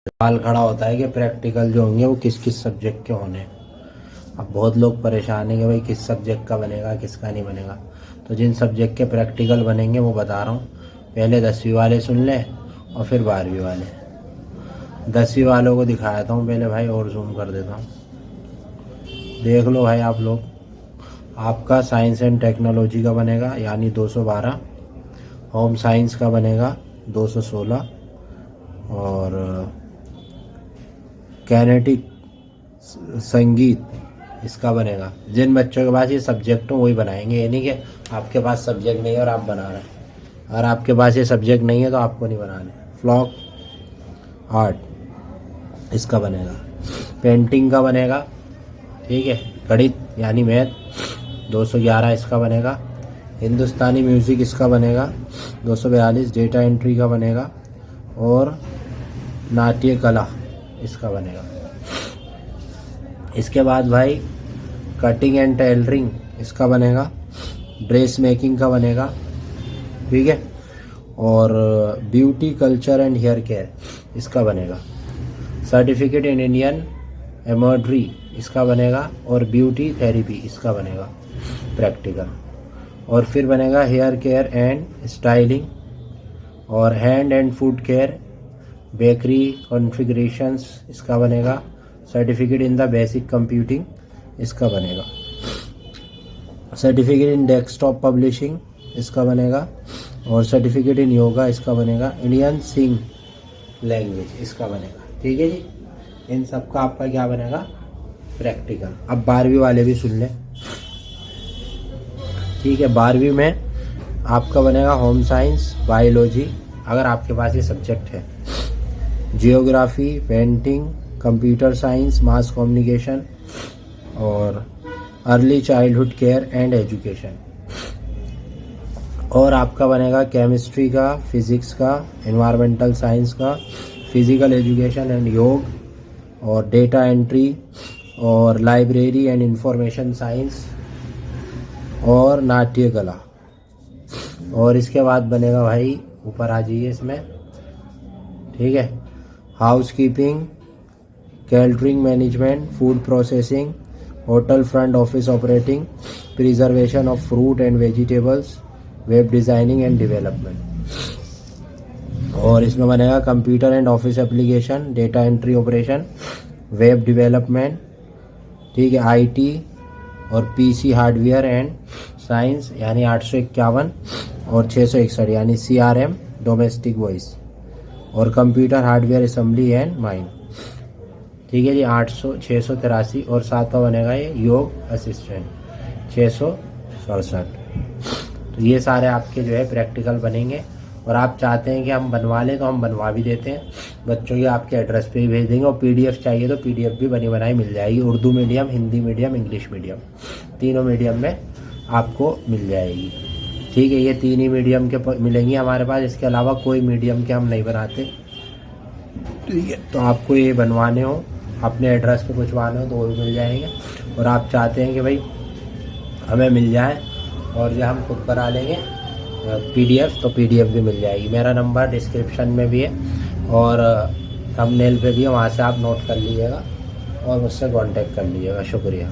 सवाल खड़ा होता है कि प्रैक्टिकल जो होंगे वो किस किस सब्जेक्ट के होने। अब बहुत लोग परेशान हैं कि भाई किस सब्जेक्ट का बनेगा किसका नहीं बनेगा। तो जिन सब्जेक्ट के प्रैक्टिकल बनेंगे वो बता रहा हूँ। पहले 10वीं वाले सुन लें और फिर 12वीं वाले। 10वीं वालों को दिखाता हूँ पहले भाई, और जूम कर देता हूँ। देख लो भाई आप लोग, आपका साइंस एंड टेक्नोलॉजी का बनेगा यानी 212, होम साइंस का बनेगा 216, और कैनेटिक संगीत इसका बनेगा। जिन बच्चों के पास ये सब्जेक्ट हो वही बनाएंगे, ये नहीं कि आपके पास सब्जेक्ट नहीं है और आप बना रहे हैं। अगर आपके पास ये सब्जेक्ट नहीं है तो आपको नहीं बनाने। फ्लॉक आर्ट इसका बनेगा, पेंटिंग का बनेगा, ठीक है, गणित यानी मैथ 211 इसका बनेगा, हिंदुस्तानी म्यूज़िक इसका बनेगा 242, डेटा एंट्री का बनेगा, और नाट्य कला इसका बनेगा। इसके बाद भाई कटिंग एंड टेलरिंग इसका बनेगा, ड्रेस मेकिंग का बनेगा, ठीक है, और beauty culture and hair care इसका बनेगा, सर्टिफिकेट इन इंडियन एम्ब्रॉयडरी इसका बनेगा, और ब्यूटी थेरेपी इसका बनेगा प्रैक्टिकल। और फिर बनेगा हेयर केयर एंड स्टाइलिंग, और hand and food care, bakery configurations इसका बनेगा, certificate in the basic computing इसका बनेगा, सर्टिफिकेट इन डेस्कटॉप पब्लिशिंग इसका बनेगा, और सर्टिफिकेट इन योगा इसका बनेगा, इंडियन सिंग लैंग्वेज इसका बनेगा। ठीक है जी, इन सब का आपका क्या बनेगा, प्रैक्टिकल। अब 12वीं वाले भी सुन लें, ठीक है। 12वीं में आपका बनेगा होम साइंस, बायोलॉजी अगर आपके पास ये सब्जेक्ट है, geography, painting, computer science, mass communication, और early childhood care and education. और आपका बनेगा केमिस्ट्री का, फिजिक्स का, एनवायरमेंटल साइंस का, फिजिकल एजुकेशन एंड योग, और डेटा एंट्री, और लाइब्रेरी एंड इंफॉर्मेशन साइंस, और नाट्य कला। और इसके बाद बनेगा भाई, ऊपर आ जाइए इसमें, ठीक है, house keeping, catering management, food processing, hotel front office operating, preservation of fruit and vegetables, web designing and development. और इसमें बनेगा computer and office application, data entry operation, web development, ठीक है, आईटी और पीसी हार्डवेयर एंड साइंस यानी 851, और 661 यानी CRM domestic voice, और computer hardware assembly and mind. ठीक है जी, 683। और 7वां बनेगा ये योग असिस्टेंट 667। तो ये सारे आपके जो है प्रैक्टिकल बनेंगे। और आप चाहते हैं कि हम बनवा लें तो हम बनवा भी देते हैं, बच्चों के आपके एड्रेस पे ही भेज देंगे। और पीडीएफ चाहिए तो पीडीएफ भी बनी बनाई मिल जाएगी, Urdu medium, Hindi medium, English medium, तीनों मीडियम में आपको मिल जाएगी। ठीक है, ये तीन ही मीडियम के मिलेंगी हमारे पास, इसके अलावा कोई मीडियम के हम नहीं बनाते। ठीक है, तो आपको ये बनवाने हो, अपने एड्रेस पे कुछवाने हो तो वो भी मिल जाएंगे। और आप चाहते हैं कि भाई हमें मिल जाए और जो हम खुद बना लेंगे पीडीएफ, तो पीडीएफ भी मिल जाएगी। मेरा नंबर डिस्क्रिप्शन में भी है और थंबनेल पे भी है, वहाँ से आप नोट कर लीजिएगा और मुझसे कांटेक्ट कर लीजिएगा। शुक्रिया।